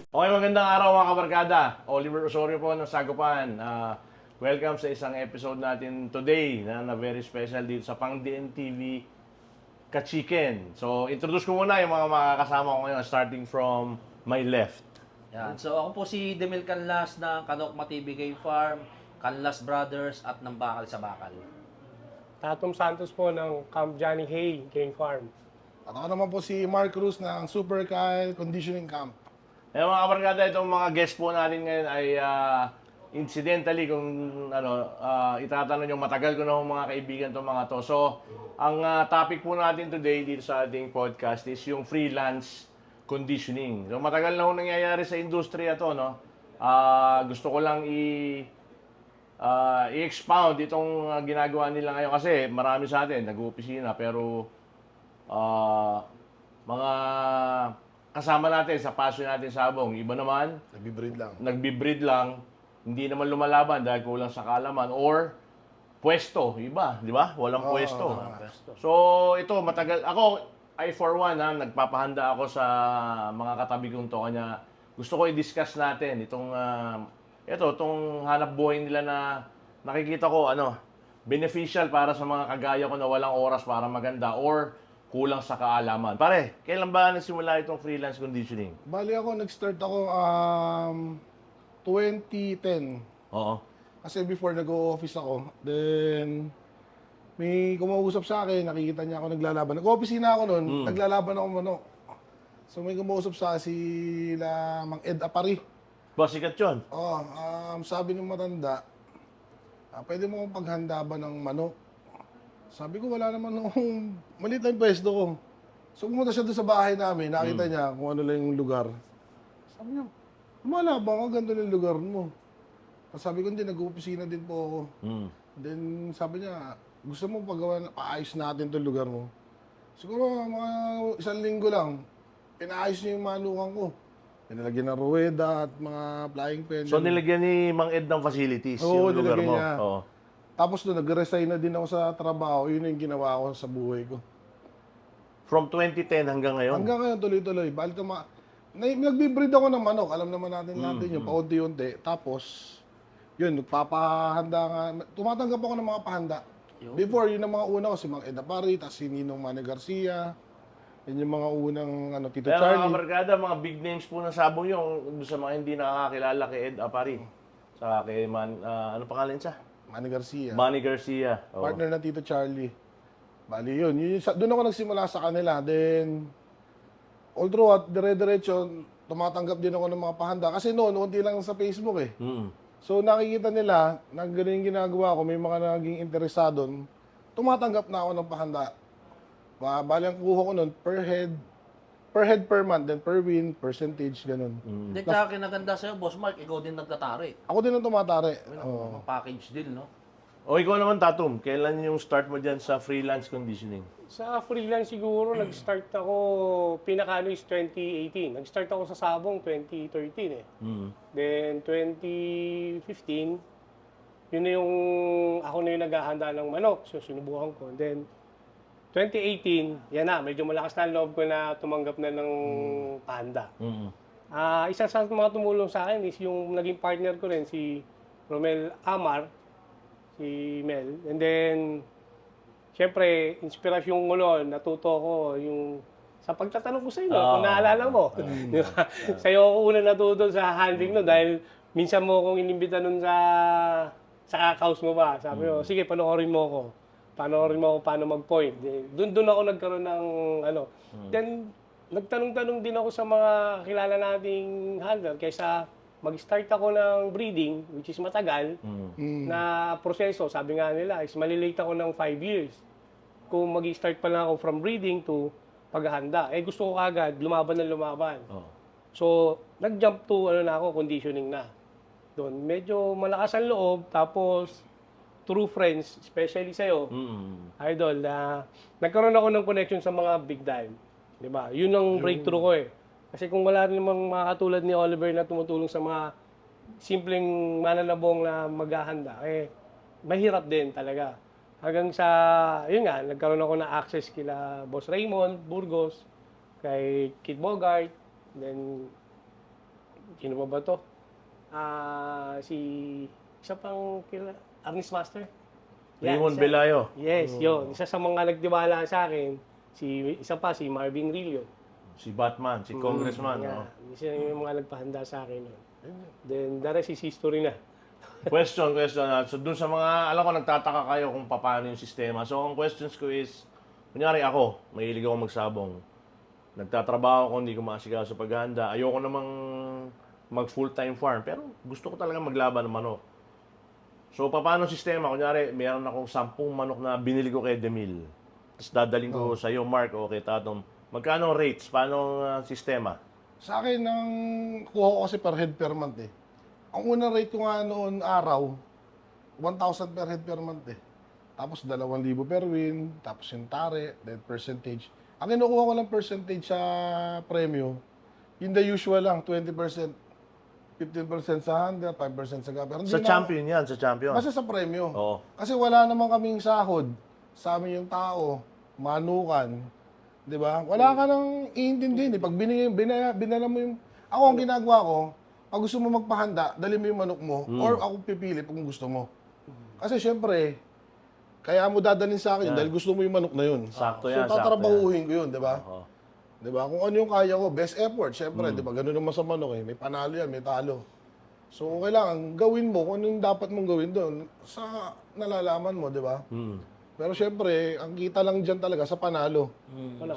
Okay, magandang araw mga kabarkada. Oliver Osorio po ng Sagupan. Welcome sa isang episode natin today na very special dito sa Pang DNTV Ka-Chicken. So, introduce ko muna yung mga makakasama ko ngayon starting from my left. Yan. So ako po si Demel Canlas ng Kanokma TBK Farm, Canlas Brothers at ng Bakal sa Bakal. Tatom Santos po ng Camp Johnny Hay Game Farm. At ako naman po si Mark Cruz ng Super Kyle Conditioning Camp. Eh mga kabarkada, itong mga guest po natin ngayon ay incidentally kung itatanong nyo, matagal ko na yung mga kaibigan itong mga to. So, ang topic po natin today dito sa ating podcast is yung freelance conditioning. So, matagal na hong nangyayari sa industriya to, no? Gusto ko lang i-expound itong ginagawa nila ngayon kasi marami sa atin nag-uopisina pero mga kasama natin sa passion natin sa abong, iba naman nagbi-breed lang, hindi naman lumalaban dahil kulang sa kaalaman or pwesto, iba, di ba? Walang pwesto. So, ito matagal ako I for one nagpapahanda ako sa mga katabi kong to kanya gusto ko i-discuss natin itong itong hanap buhay nila na nakikita ko beneficial para sa mga kagaya ko na walang oras para maganda or kulang sa kaalaman. Pare, kailan ba nagsimula itong freelance conditioning? Bali nag-start ako 2010. Oo. Kasi before nag-o-office ako, then may kumausap sa akin, nakikita niya ako naglalaban. Nag-o-opisina ako noon, naglalaban ako manok. So may kumausap sa akin sila Mang Ed Apari. Ba, sikat yun? Sabi ng matanda, pwede mo akong paghanda ba ng manok? Sabi ko, wala naman akong maliit lang yung pwesto ko. So pumunta siya doon sa bahay namin, nakita niya kung ano lang yung lugar. Sabi niya, wala ba ako, ganito lang yung lugar mo. Sabi ko, hindi, nag-uopisina din po ako. Then sabi niya, gusto mo paayos natin itong lugar mo? Siguro mga 1 linggo lang, pinaayos niya yung manukan ko. Nilagyan ng ruweda at mga flying pen. So nilagyan ni Mang Ed ng facilities Oo, yung lugar nilagyan mo? niya. Oo. Tapos doon, nag-resign na din ako sa trabaho. Yun yung ginawa ko sa buhay ko. From 2010 hanggang ngayon? Hanggang ngayon, tuloy-tuloy. Nagbi-breed ako ng manok. Alam naman natin yung paunti-unti. Tapos, yun, nagpapahanda nga. Tumatanggap ako ng mga pahanda. Before, yun ang mga una ko, si Mang Ed Apari, tapos si Ninong Manny Garcia. Yun yung mga unang Tito Kaya Charlie. mga kabarkada, mga big names po ng sabong yung sa mga hindi nakakakilala kay Ed Apari. Sa kay ano pangalan siya? Manny Garcia. Manny Garcia. Oo. Partner na Tito Charlie. Bali yun. Doon ako nagsimula sa kanila. Then, all throughout, dire-diretso, tumatanggap din ako ng mga pahanda. Kasi noon, unti lang sa Facebook eh. So nakikita nila, na ganun yung ginagawa ko, may mga naging interesado, tumatanggap na ako ng pahanda. Bali ang kuha ko noon, per head per month, then per win, percentage, ganun. Hindi kaya kinaganda sa'yo, Boss Mark, ikaw din nagtatari. Ako din ang tumatari. Mga package deal, no? O ikaw naman, Tatum, kailan yung start mo dyan sa freelance conditioning? Sa freelance siguro, nag-start ako, pinaka is 2018. Nag-start ako sa Sabong 2013 eh. Then 2015, yun na yung, ako na yung naghahanda ng manok. So sinubukan ko. Then 2018, yan na, medyo malakas na loob ko na tumanggap na ng pahanda. Isa sa mga tumulong sa akin is yung naging partner ko rin, si Romel Amar, si Mel. And then, syempre, inspirasyon ko noon, natuto ko yung sa pagtatanong ko sa iyo, kung naalala mo. Di ba? Sa'yo ako una natuto sa handling no dahil minsan mo akong inimbita nun sa house mo ba. Sabi mo, sige, panoorin mo ako. Panoorin mo ako paano mag-point. Doon ako nagkaroon ng Then, nagtanong-tanong din ako sa mga kilala nating handler kaysa mag-start ako ng breeding, which is matagal, na proseso. Sabi nga nila, is malilate ako ng 5 years. Kung mag-start pa lang ako from breeding to paghahanda. Gusto ko agad, lumaban na lumaban. So, nag-jump to, conditioning na. Doon, medyo malakas ang loob, tapos, true friends, especially sa'yo, idol, nagkaroon ako ng connection sa mga big time. Diba? Yun ang breakthrough ko eh. Kasi kung wala rin namang mga katulad ni Oliver na tumutulong sa mga simpleng mananabong na maghahanda, mahirap din talaga. Hanggang sa, yun nga, nagkaroon ako ng access kila Boss Raymond Burgos, kay Kid Bogart, then Sino pa ba to? Si isa pang Arnis Master. Raymond isa- Belayo. Yes, yun. Isa sa mga nagtiwala sa akin, isa pa, si Marvin Rillo. Si Batman, si Congressman. Yeah, no? isa yung mga nagpahanda sa akin. Nun. Then, the rest is history na. Question. So, dun sa mga, alam ko, nagtataka kayo kung paano yung sistema. So, ang questions ko is, kunyari ako, mahilig ako magsabong. Nagtatrabaho ko, hindi ko maasikaso sa paghahanda. Ayoko namang mag full-time farm, pero gusto ko talaga maglaban ng manok. So, paano ang sistema? Kunyari, meron akong 10 manok na binili ko kay Demil. Tapos dadaling ko sa iyo, Mark, o kay Tatom. Magkano ang rates? Paano ang sistema? Sa akin, ang kuha ko kasi per head per month eh. Ang unang rate ko nga noon araw, 1,000 per head per month eh. Tapos 2,000 per win, tapos yung tare, then percentage. Ang kinukuha ko ng percentage sa premyo, yung the usual lang, 20%, 15% sa handa, 5% sa gabber. Sa champion yan, sa champion. Basta sa premyo. Oo. Kasi wala naman kaming sahod sa amin yung tao, manukan, di ba? Wala ka nang iintindihin eh. Pag binala mo yung... Ako, ang ginagawa ko, pag gusto mo magpahanda, dali mo yung manok mo, or ako pipili kung gusto mo. Kasi syempre, kaya mo dadalhin sa akin dahil gusto mo yung manok na yun. Sakto So, yan, tatrabahuhin ko yun, di ba? Oo. Di ba? Kung ano yung kaya ko, best effort, syempre, di ba? Ganun naman sa manok eh. May panalo yan, may talo. So, kailangan gawin mo kung ano yung dapat mong gawin doon sa nalalaman mo, di ba? Pero syempre, ang kita lang dyan talaga sa panalo.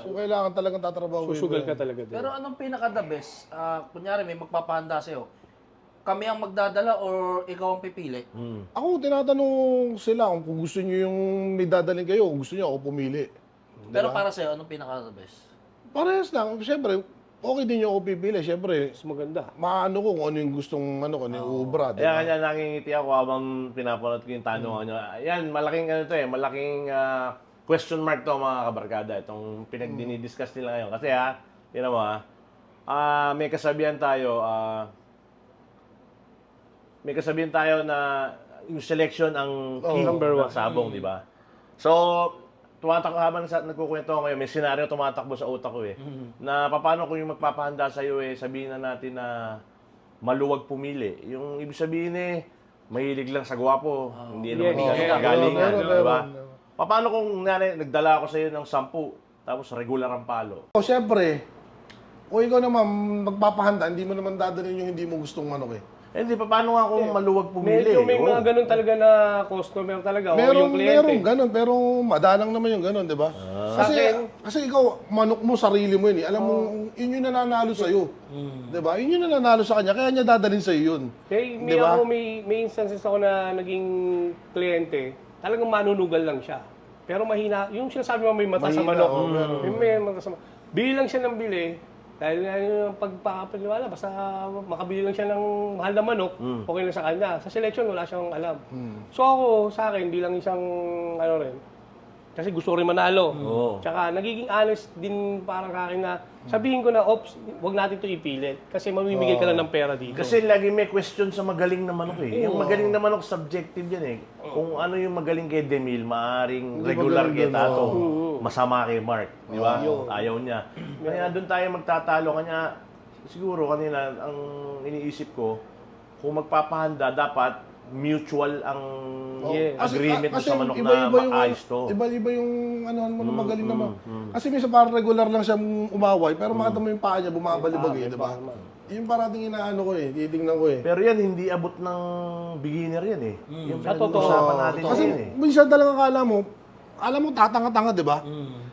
So, kailangan talagang tatrabahuin Susugal mo ka yan. talaga din. Pero anong pinaka-the best? Kunyari, may magpapahanda sa'yo. Kami ang magdadala or ikaw ang pipili? Ako, tinatanong sila kung gusto nyo yung may dadaling kayo, kung gusto nyo ako pumili. Pero para sa'yo, anong pinaka-the best? Parehas lang. Syempre, okay din yung ako pipili. Syempre, Mas maganda. maano ko kung ano yung gustong ano, ano yung ubra. Di Kaya ba? kanya nakingiti ako habang pinapanood ko yung tanong nyo. Yan, malaking ano to eh, malaking question mark to mga kabarkada. Itong pinagdinidiscuss nila ngayon. Kasi tinan mo may kasabihan tayo na yung selection ang key Number ng one. sabong, di ba? So, tumatakbo habang nagkukwento ko ngayon, may senaryo tumatakbo sa utak ko eh. Na paano kung yung magpapahanda sa iyo sabihin na natin na maluwag pumili. Yung ibig sabihin mahilig lang sa gwapo, hindi naman galingan, meron, di ba? meron. Paano kung nagdala ako sa iyo ng 10, tapos regular ang palo? O, syempre, kung ikaw naman magpapahanda, hindi mo naman dadalhin yung hindi mo gustong manok eh. Hindi, paano nga kung maluwag pumili? Medyo may Oo. mga ganun talaga na customer talaga. o Meron, yung kliyente. meron ganun, pero madalang naman yung ganun, di ba? Kasi ikaw, manok mo, sarili mo yun eh. Alam mo, yun yung nananalo sa'yo. Di ba? Yun yung nananalo sa kanya, kaya niya dadalhin sa'yo yun. Kaya Di ba? may instances ako na naging kliyente, talagang manunugal lang siya. Pero mahina, yung sinasabi mo may mata sa Mahina, manok. oo, meron. May mata sa manok. Bili lang siya ng bili, dahil yung pagpapaniwala, basta makabili lang siya ng mahal na manok, okay na sa kanya. Sa selection, wala siyang alam. So ako, sa akin, bilang isang, kasi gusto ko rin manalo. Tsaka nagiging honest din parang akin na sabihin ko na, ops, wag natin ito ipilit. Kasi mamimigay ka lang ng pera dito. Kasi lagi may question sa magaling na manok eh. Yung magaling na manok, subjective yan eh. Kung ano yung magaling kay Demil, maaaring regular magaling kay dun, Tato, masama kay Mark. Di ba? Ayaw niya. Kaya doon tayo magtatalo. Kanya, siguro kanina, ang iniisip ko, kung magpapahanda, dapat mutual ang agreement mo sa manok na maayos to. Iba-iba yung ano mo na magaling naman. Kasi minsan parang regular lang siyang umaway, pero makita mo yung paa niya, bumabalibag eh, di ba? Yung parating inaano ko eh, titignan ko eh. Pero yan, hindi abot ng beginner yan eh. Yung Sa totoo. pinag-uusapan natin Kasi yan eh. minsan talaga alam mo tatanga-tanga, di ba?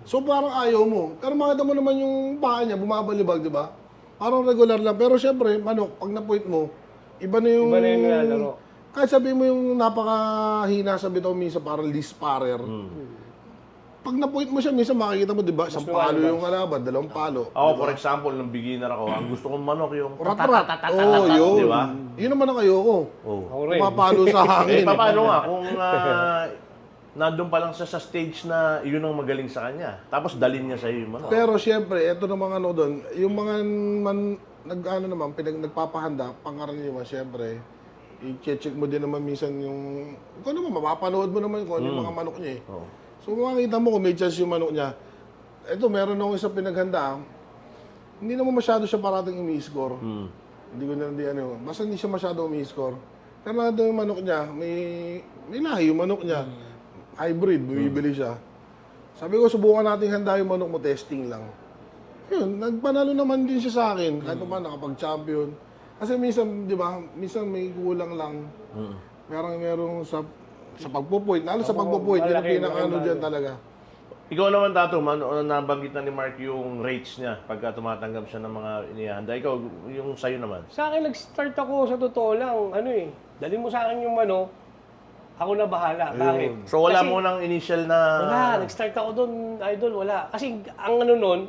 So parang ayaw mo. Pero makita mo naman yung paa niya, bumabalibag, di ba? Parang regular lang. Pero syempre, manok, pag na-point mo, iba na yung... Iba na yung nilalaro. Kahit sabihin mo yung napakahina sa bitaw minsan, parang least parer. Pag na-point mo siya, minsan makikita mo, di ba? Isang palo yung kalaban, 2 palo. Ako, for example, nung beginner ako, ang gusto kong manok yung Rat-rat. Oo, yun. di ba? Yun naman ang ayoko. Oh. Ako rin. Pumapalo sa hangin. Paano nga kung nandun pa lang siya sa stage na yun ang magaling sa kanya. Tapos dalhin niya sa iyo yung manok. Pero syempre, eto ng mga ano doon, yung mga nagpapahanda, pangkaraniwan syempre, i-check mo din naman minsan yung, kung ano naman, mapapanood mo naman kung ano yung mga manok niya eh. Oh. So makikita mo kung may chance yung manok niya. Ito, meron akong isang pinaghanda. Hindi naman masyado siya parating imi-score. Hindi ko na basta hindi siya masyado umi-score. Pero nandun yung manok niya, may lahi yung manok niya. Hybrid, bumibili siya. Sabi ko, subukan natin handa yung manok mo, testing lang. Yun, nagpanalo naman din siya sa akin. Kahit naman nakapag-champion. Kasi minsan, di ba, minsan may kulang lang. Merong sa pagpo-point. Lalo sa pagpo-point, yun ang malaki, pinaka-ano malaki. dyan talaga. Ikaw naman, Tato, nabanggit na ni Mark yung rates niya pagka tumatanggap siya ng mga inihanda. Ikaw, yung sa'yo naman. Sa akin, nag-start ako sa totoo lang, dali mo sa akin yung manok, ako na bahala. Bakit? So wala Kasi- mo nang initial na... Wala, nag-start ako doon, idol, wala. Kasi ang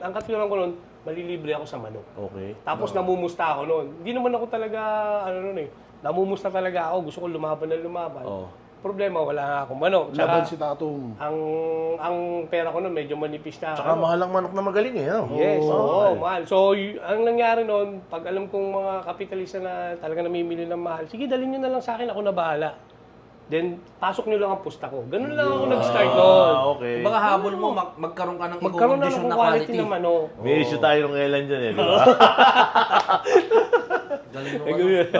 ang katulang ko noon, malilibre ako sa manok. Okay. Tapos namumusta ako noon. Hindi naman ako talaga, namumusta talaga ako. Gusto ko lumaban na lumaban. Oh. Problema, wala nga akong manok. Laban Tsaka, si Tatum. ang pera ko noon, medyo manipis na. Tsaka mahal ang manok na magaling eh. No? Yes, oo, mahal. So, ang nangyari noon, pag alam kong mga kapitalista na talaga namimili ng mahal, sige, dalhin nyo na lang sa akin, ako na bahala. Then, pasok nyo lang ang pusta ko. Ganun lang ako nag-start noon. Okay. Kumbaga habol mo, magkaroon ka ng Magkaroon na i-condition ng na quality quality. ng manok. May issue tayo nung kailan dyan eh, di ba? Galing mo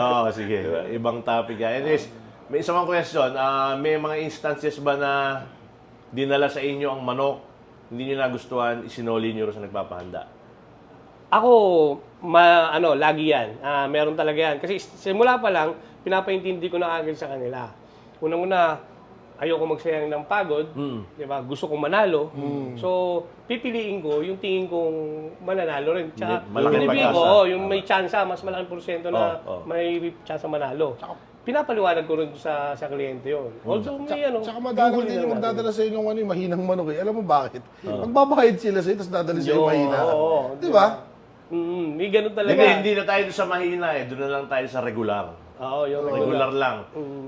Oo, sige. Ibang topic yan. Anyways, may isa pang question. May mga instances ba na dinala sa inyo ang manok, hindi nyo nagustuhan, isinoli nyo sa nagpapahanda? Ako, lagi yan. Meron talaga yan. Kasi simula pa lang, pinapaintindi ko na agad sa kanila. Unang-una, ayoko magsayang ng pagod. Di ba? Gusto kong manalo. So, pipiliin ko yung tingin kong mananalo rin. Tsaka, Malaking pipiliin pag-asa. ko, yung may tsansa, mas malaking porsyento na Oh. may tsansa manalo. Pinapaliwanag ko rin sa kliyente yun. Also, may Tsaka madalang din yung magdadala sa inyo ng yung mahinang manok eh. Alam mo bakit? Magbabayad sila sa'yo, tapos dadala sa'yo yung mahina. Di ba? May ganun talaga. Hindi na tayo doon sa mahina eh. Doon na lang tayo sa regular. Oo, yung Regular lang.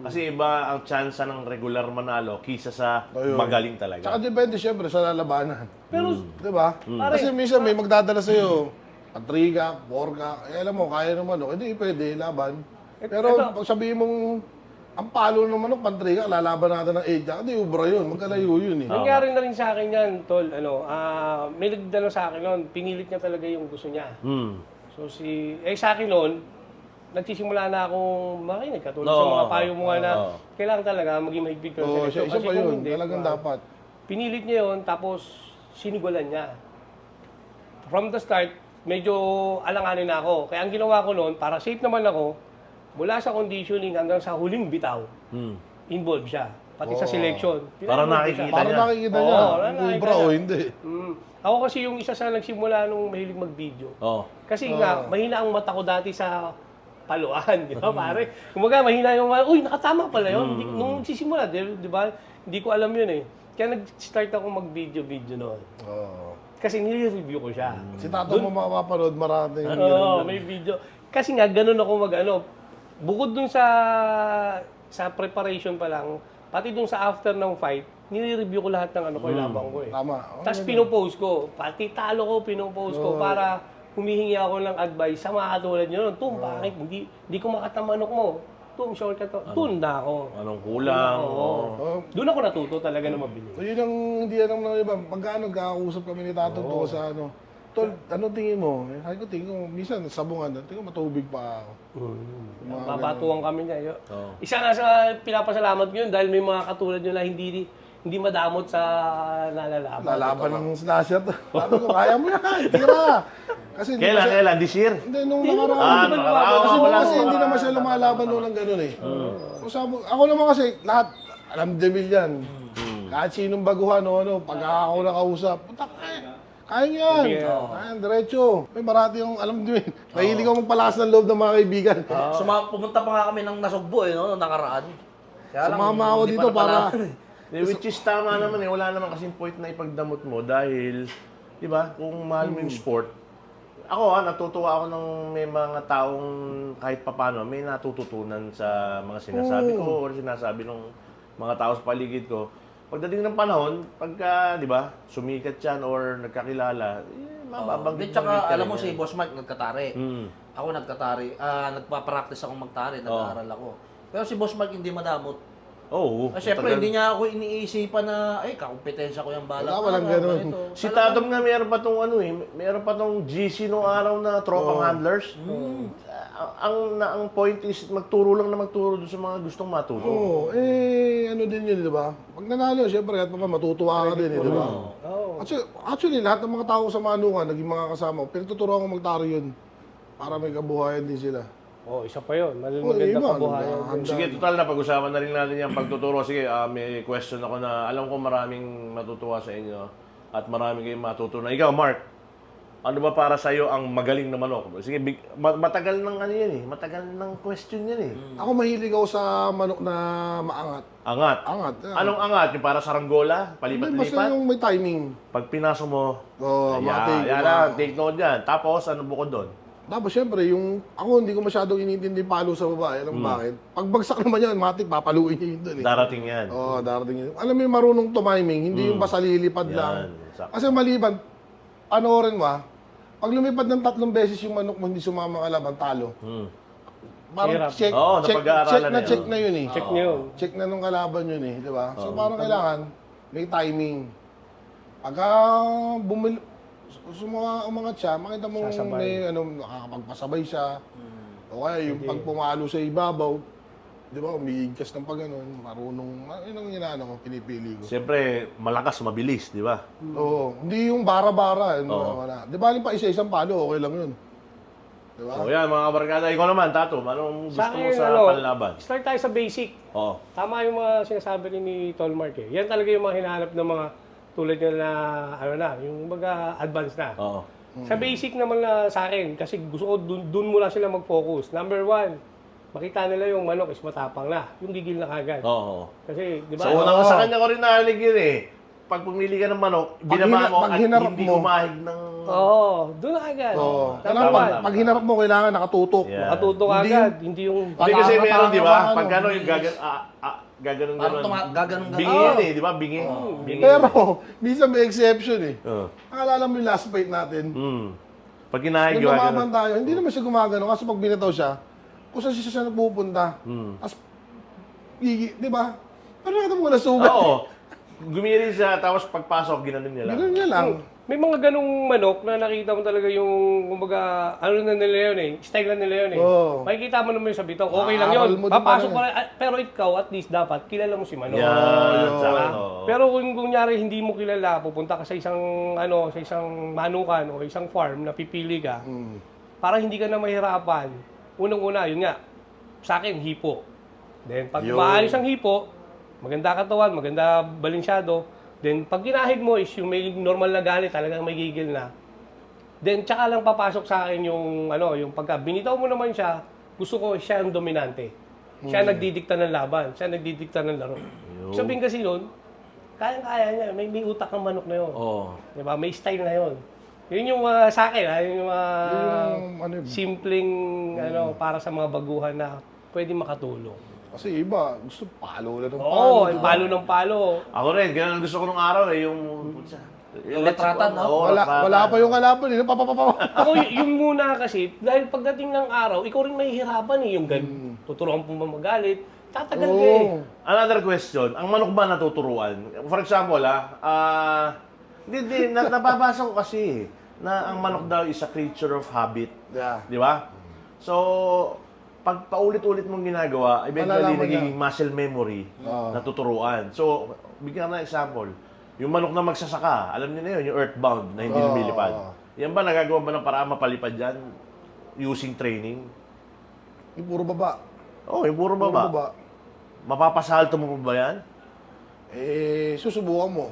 Kasi iba ang tsansa ng regular manalo kisa sa magaling talaga. Tsaka depende syempre sa lalabanan. Pero, Di ba? Kasi minsan may magdadala sa'yo, patriga, porka, alam mo, kaya ng manok, hindi pwede, laban. Pero pag sabihin mong, ang palo ng manok, pantriga, lalaban natin ng 8, hindi ubra yun, magkalayo yun eh. nangyari na rin sa akin yan, Tol. May nagdala sa akin noon, pinilit niya talaga yung gusto niya. So sa akin noon, nagsisimula na akong makinig, katulad sa mga payo mo nga na kailangan talaga maging mahigpit ka sa Oo, seleksyon. isa Kasi pa kung yun, hindi, talagang dapat. pinilit niya yun, tapos sinigulan niya. From the start, medyo alanganin na ako. Kaya ang ginawa ko noon, para safe naman ako, mula sa conditioning hanggang sa huling bitaw, involved siya. Pati sa selection. Para Pinag-involve nakikita siya. Para niya. nakikita niya, Oo, kung nakikita ubra o niya. hindi. Ako kasi yung isa sa nagsimula nung mahilig mag-video. Oh. Kasi nga, mahina ang mata ko dati sa paluan, di ba pare? Kumbaga, mahina yung, uy, nakatama pala yun. Nung nagsisimula, di ba? Hindi ko alam yun eh. Kaya nag-start ako mag-video noon. Oo. Kasi nire-review ko siya. Si Tato mo mapapanood, marami. Oo, may video. Kasi nga, ganun ako bukod dun sa preparation pa lang, pati dun sa after ng fight, nire-review ko lahat ng laban ko eh. Tama. Tapos pinopost ko, pati talo ko, pinopost ko para humihingi ako ng advice sa mga katulad nyo. Tum, bakit hindi ko makatamanok mo? Tum, shortcut to. Doon na ako. Anong kulang? Doon ako natuto talaga na mabilis. So yun ang hindi alam ng iba. Pagka nagkakausap kami ni Tato tungkol sa Tol, ano tingin mo? Sabi ko, tingin ko, minsan sabungan, tingin ko matubig pa ako. Babatuan kami niya. Isa nga sa pinapasalamat ko yun dahil may mga katulad nyo na hindi madamot sa nalalaban. Lalaban ng slasher. Sabi ko, kaya mo yan, tira. Kasi hindi Kailan? This year? Hindi, nung nakaraan. Kasi wala kasi hindi naman siya lumalaban noon ng gano'n eh. So, ako naman kasi, lahat, alam Demil yan. Kahit sinong baguhan pag ako nakausap, putak kaya yan. Kaya diretso. May marati yung, alam Demil, mahilig ako magpalakas ng loob ng mga kaibigan. Pumunta pa nga kami ng Nasugbo noong nakaraan. Kaya lang, Sumama ako hindi dito pa para... napalaban. Which is tama naman eh. Wala naman kasing point na ipagdamot mo dahil, di ba, kung mahal mo yung sport, ako natutuwa ako ng may mga taong kahit papano, may natututunan sa mga sinasabi ko or sinasabi ng mga tao sa paligid ko. Pagdating ng panahon, pagka, di ba, sumikat yan or nagkakilala, mababanggit Tsaka alam mo si Boss Mark nagkatari. Mm. Ako nagkatari. Nagpa-practice akong magtari, nag-aaral ako. Pero si Boss Mark hindi madamot. Oo. Siyempre, tagal. hindi niya ako iniisipan na, ay, kakumpetensya ko yung bala. Walang ganun. Si Tatom nga meron pa tong ano eh, meron pa tong GC nung araw na tropang handlers. Ang point is magturo lang na magturo doon sa mga gustong matuto. Oo, ano din yun, di ba? Pag nanalo, syempre, kahit pa matutuwa ka din, di ba? Actually, lahat ng mga tao sa Manukan, naging mga kasama ko, pinatuturuan ko magtaro yun. Para may kabuhayan din sila. Isa pa yun. Oo, Maganda iba, kabuhayan. handa. Sige, total na pag-usapan na rin natin yung pagtuturo. Sige, may question ako na alam ko maraming matutuwa sa inyo at marami kayong matutunan. Ikaw, Mark, ano ba para sa iyo ang magaling na manok? Sige, matagal ng ano yan eh. Matagal ng question yan eh. Ako mahilig ako sa manok na maangat. Angat. Angat. Yeah. Anong angat? Yung para saranggola? Hindi, basta Palipat-lipat? yung may timing. Pag pinasok mo, Matik. yan na, take note yan. Tapos, ano bukod doon? Tapos syempre, ako hindi ko masyadong inintindi palo sa babae. Alam mo bakit? Pag bagsak naman yan, matik, papaluin niya yun doon eh. Darating yan. Darating yun. Alam mo yung marunong tumiming, hindi yung basta lilipad Yan, lang. sakto. Kasi maliban, panoorin mo pag lumipad ng 3 beses yung manok mo, hindi sumama kalaban, talo. Parang Hirap. check, Oo, check, napag-aaralan check na na yun. check na yun eh. Check niyo yun. Check na nung kalaban yun eh, di ba? So parang kailangan, may timing. Pagka umangat siya, makita mo Sasabay. may nakakapagpasabay siya. O kaya yung pag pumalo sa ibabaw, di ba, umiigkas ng pag ganun, marunong, yun ang inaano ko, pinipili ko. Siyempre, malakas, mabilis, di ba? Oo, hindi yung bara-bara. Wala. Di ba, pa isa-isang palo, okay lang yun. Di ba? O yan, mga kabarkada. Ikaw naman, Tato, anong gusto mo akin, sa panlaban? start tayo sa basic. Oo. Tama yung mga sinasabi rin ni Tolmark eh. Yan talaga yung mga hinahanap ng mga tulad nila na, yung mga advanced na. Oo. Sa basic naman na sa akin, kasi gusto ko dun mula sila mag-focus. Number 1, makita nila yung manok is matapang na. Yung gigil na kagad. Oo. Kasi, di ba? Sa unang sa kanya ko rin narinig yun eh. Pag pumili ka ng manok, binaba mo pag at hinarap hindi mo. kumahig ng... Doon na agad. Oo. Number Kailangan, one, pag hinarap mo, kailangan nakatutok. Yeah. Matuto ka Hindi agad. Hindi yung... Hindi kasi meron, di ba? Ano, Pag gano'n yung gaganon Parang ganon. gaganon-ganon. Bingi yan eh, di ba? Bingi. Bingi. Pero, minsan may exception eh. Oo. Nakaalala mo yung last fight natin. Pag kinahig, Nung gawa lumaban tayo, hindi naman siya gumagano kasi pag binataw siya, kung saan siya nagpupunta. Tapos, di ba? Pero nakita mo na sugat. Oo. Gumiri siya, tapos pagpasok, ginanon niya lang. Ganun niya lang. May mga ganung manok na nakita mo talaga yung, kumbaga, ano na nila yun eh, style na nila yun eh. Oo. Makikita mo naman yung sa bitong, okay lang Aaral yun. mo din Papasok pala pa rin, pero ikaw at least dapat kilala mo si manok. Yan, Oo. sakto. Pero kung kunyari hindi mo kilala, pupunta ka sa isang manukan o isang farm na pipili ka, para hindi ka na mahirapan. Unang-una, yun nga, sa akin, hipo. Then pag Yun. maayos ang hipo, maganda katawan, maganda balinsyado, then pag ginahig mo is yung may normal na gali, talagang may gigil na. Then tsaka lang papasok sa akin yung yung pagka binitaw mo naman siya, gusto ko siya ang dominante. Siya nagdidikta ng laban, siya nagdidikta ng laro. Sabihin kasi yun, kayang-kaya niya, may utak ng manok na yun. Oo. Diba? May style na yun. Yun yung sa akin, yun yung simpleng para sa mga baguhan na pwede makatulong. Kasi iba, gusto palo na ng palo. Oo, di ba? palo ng palo. Ako rin, ganun ang gusto ko nung araw eh, yung... Yung latratan, no? Oo, Wala latratan. pa yung kalaban eh. Ako, yung muna kasi, dahil pagdating ng araw, ikaw rin mahihirapan eh. Yung tuturuan po magalit, tatagal ka eh. Another question, ang manok ba natuturuan? For example, nababasa ko kasi na ang manok daw is a creature of habit. Yeah. Di ba? So, pag paulit-ulit mong ginagawa, eventually Malalaman nagiging muscle memory, natuturuan. So, bigyan ka ng example. Yung manok na magsasaka, alam niyo na yun, yung earthbound na hindi lumilipad. Yan ba, nagagawa ba ng paraan mapalipad yan using training? Yung puro baba. Oo, yung puro Puro baba. baba. Mapapasalto mo pa ba yan? Susubukan mo.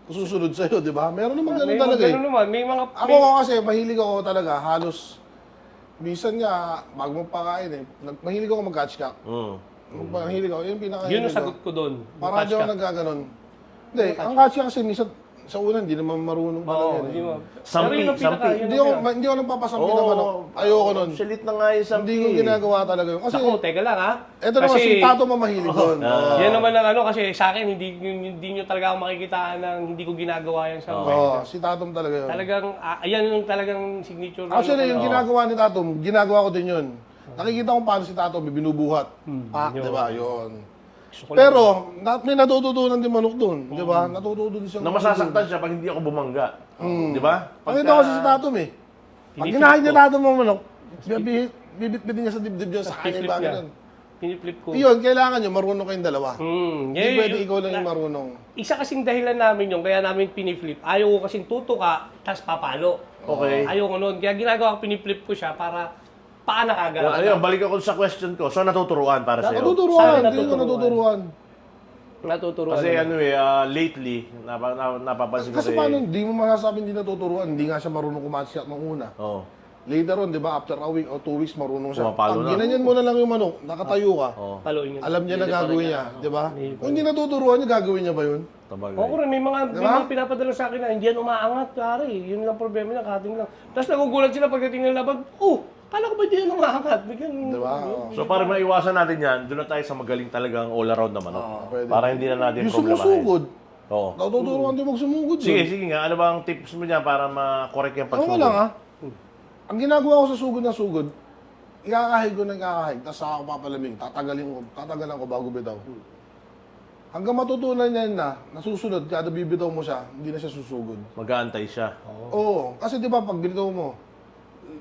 Kung susunod sa'yo, di ba? Meron naman ganun May talaga mga eh. ganun naman, may mga... Ako kasi, mahilig ako talaga, halos, minsan nga, bago mong pakain eh, mahilig ako mag-catch cock. Mahilig ako, yun pinakahilig Yun ang ko. sagot ko doon. Para di ako nagkaganon. Hindi, ang catch cock kasi minsan, sa una, hindi naman marunong talaga Oo, yun hindi eh. mo. Sampi, Pero yun ang pinaka- sampi. yun ang Hindi ako nagpapasampi ng manok. Ayoko nun. Salit na nga yung sampi. Hindi ko ginagawa talaga yun. Kasi, Ako, teka lang ha. eto naman, si Tato mamahilig doon. Yan naman ang kasi sa akin, hindi nyo talaga ako makikitaan ng hindi ko ginagawa yan sa Si Tatom talaga yun. Talagang, ayan yung talagang signature. Actually, yung ginagawa ni Tatom, ginagawa ko din yun. Nakikita ko paano si Tatom binubuhat. Pak, di ba? Yun. Gusto ko lang- Pero, may natututunan din manok doon. Di ba? Natututunan din siya. Na masasaktan siya pag hindi ako bumangga. Di ba? Pakita ko si Tatum eh. Pag Piniflip ginahin niya ko. Tatum ang manok, bibit-bitin niya sa dibdib niya sa kanya Piniflip yung bagay niya. nun. Piniflip ko. Yun, kailangan nyo, marunong kayong dalawa. Hindi Yeah, pwede ikaw lang yung marunong. Isa kasing dahilan namin yung kaya namin piniflip. Ayaw ko kasing tutuka, tas papalo. Okay. Ayaw ko noon. Kaya ginagawa ko, piniflip ko siya para paan nakagalaw. Ayun, balik ako sa question ko. So, natuturuan para sa'yo? Natuturuan, Sana hindi ko natuturuan. Natuturuan. Kasi naman. lately, napapansin ko Kasi paano, hindi mo masasabi hindi natuturuan, hindi nga siya marunong kumatch ng una. Oo. Later on, di ba, after a week or 2 weeks, marunong siya. Pumapalo Pag na. ginanyan mo na lang yung manok, nakatayo ka, Oo. Paluin yun. alam niya na gagawin niya, di ba? Hindi pa Kung hindi natuturuan niya, gagawin niya ba yun? Tabagay. Ako rin, may mga Diba? pinapadala sa akin na hindi yan umaangat, pare. Yun lang problema niya, cutting lang. Tapos nagugulat sila pagdating ng laban, kala ko ba hindi yan umaangat? Bigyan, Di ba? So, para maiwasan natin yan, doon na tayo sa magaling talagang all-around na manok. Pwede. Para hindi na natin Yung problemahin. sumusugod, Oo. natuturuan din magsumugod. Sige, yun. sige nga. Ano ba ang tips mo dyan para ma-correct yung Ano pagsugod? mo lang ha? Ang ginagawa ko sa sugod na sugod, ikakahig ko ng ikakahig, tapos saka ako papalamig, tatagalan ko bago bitaw. Hanggang matutunan niya na, nasusunod, kada bibitaw mo siya, hindi na siya susugod. Mag-aantay siya. Oo, kasi di ba pag binitaw mo,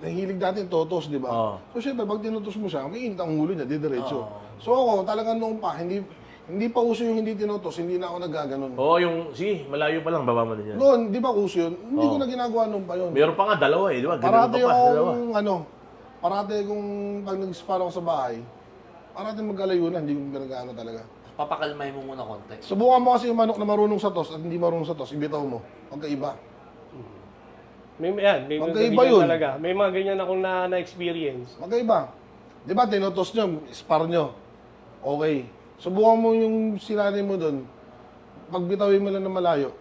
nahilig natin totos, di ba? Oo. So syempre, pag tinutos mo siya, may init ang ulo niya, di diretso. So ako, talagang noon pa, hindi pa uso yung hindi tinutos, hindi na ako naggaganon. Oo, sige, malayo pa lang, baba mo na yan. Noon, di ba uso yun? Hindi ko na ginagawa noon pa yun. Meron pa nga dalawa eh, di ba? Ganun Parati pa pa, dalawa. parati kung pag nag-spar ako sa bahay, parati magkalayo na, hindi ko pinag-ano talaga. Papakalmay mo muna konti. Subukan mo kasi yung manok na marunong sa tos at hindi marunong sa tos, ibitaw mo. Magkaiba. may mga Magkaiba ganyan yun. talaga. May mga ganyan akong na-experience. Magkaiba. Di ba, tinotos nyo, spar nyo. Okay. Subukan mo yung sinanay mo doon. Pagbitawin mo lang na malayo.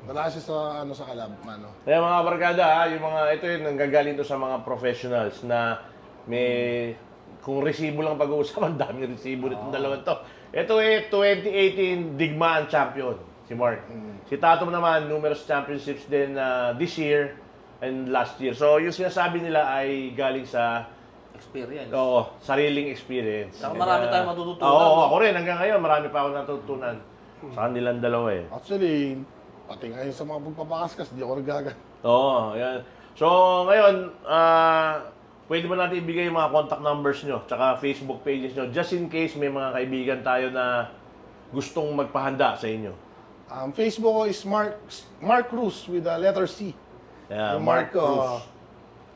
Wala siya sa kalab, mano. Kaya mga barkada, yung ito yung nanggagaling to sa mga professionals na kung resibo lang pag-uusapan, daming resibo nitong dalawang to. Ito 2018 Digmaan champion, si Mark. Si Tatum naman, numerous championships din this year and last year. So yung sinasabi nila ay galing sa Experience. sariling experience. Saka marami tayong matututunan, Oo, no? ako rin. Hanggang ngayon, marami pa ako natutunan. Sa kanilang dalawa eh. Actually, pati ngayon sa mga pagpapakaskas, di ako nagaga. Oo, yan. So, ngayon, pwede ba natin ibigay yung mga contact numbers nyo, tsaka Facebook pages nyo, just in case may mga kaibigan tayo na gustong magpahanda sa inyo. Facebook ko is Mark Cruz with the letter C. Yeah, Yung Mark Mark, Cruz.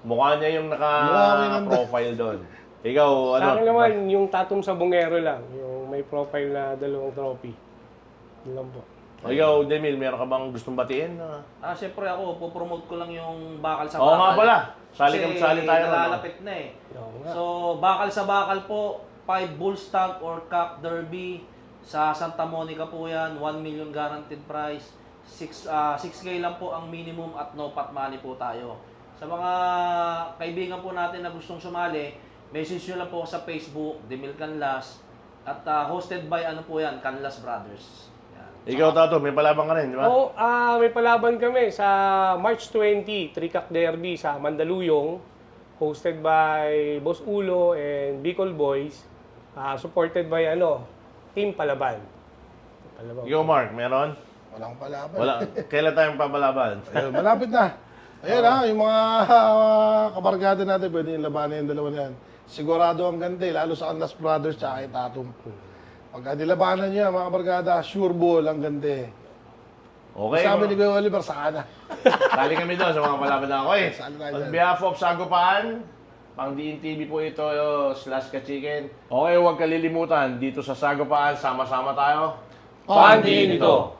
Mukha niya yung Mukha ko yung naka-profile doon. Ikaw, ano? Sa akin naman, yung Tatum sa Bungero lang. Yung may profile na 2 trophy. Yun lang po. Ikaw, Demil, meron ka bang gustong batiin? Siyempre ako, popromote ko lang yung bakal sa Oo bakal. nga pala. Sali Kasi tayo. nalalapit na eh. Oo nga. So, bakal sa bakal po, 5 bull stag or cock derby. Sa Santa Monica po yan, 1 million guaranteed price. 6K lang po ang minimum at no pot money po tayo. Sa mga kaibigan po natin na gustong sumali, message nyo lang po sa Facebook, Demil Canlas. At hosted by Canlas Brothers. Yan. Ikaw, Tato, may palaban ka rin, di ba? Oo, may palaban kami sa March 20, Trikak Derby sa Mandaluyong, hosted by Boss Ulo and Bicol Boys, supported by Team Palaban. Ikaw, Mark, meron? Walang palaban. Wala. Kailan tayo papalaban? Ayun, malapit na. Ayun yung mga kabarkada natin, pwede yung labanan yung dalawa na yan. Sigurado ang ganda lalo sa Canlas Brothers tsaka kay Tatum. Pagka nilabanan niya, mga kabarkada, sure ball ang ganda. Okay. Sabi ni Kuya Oliver, saka na. Sali kami doon sa mga palaban na ako eh. Sali tayo On dyan. behalf of Sagupaan, pang DNTV po ito, /Kachicken. Okay, huwag kalilimutan, dito sa Sagupaan, sama-sama tayo. Pandiin ito!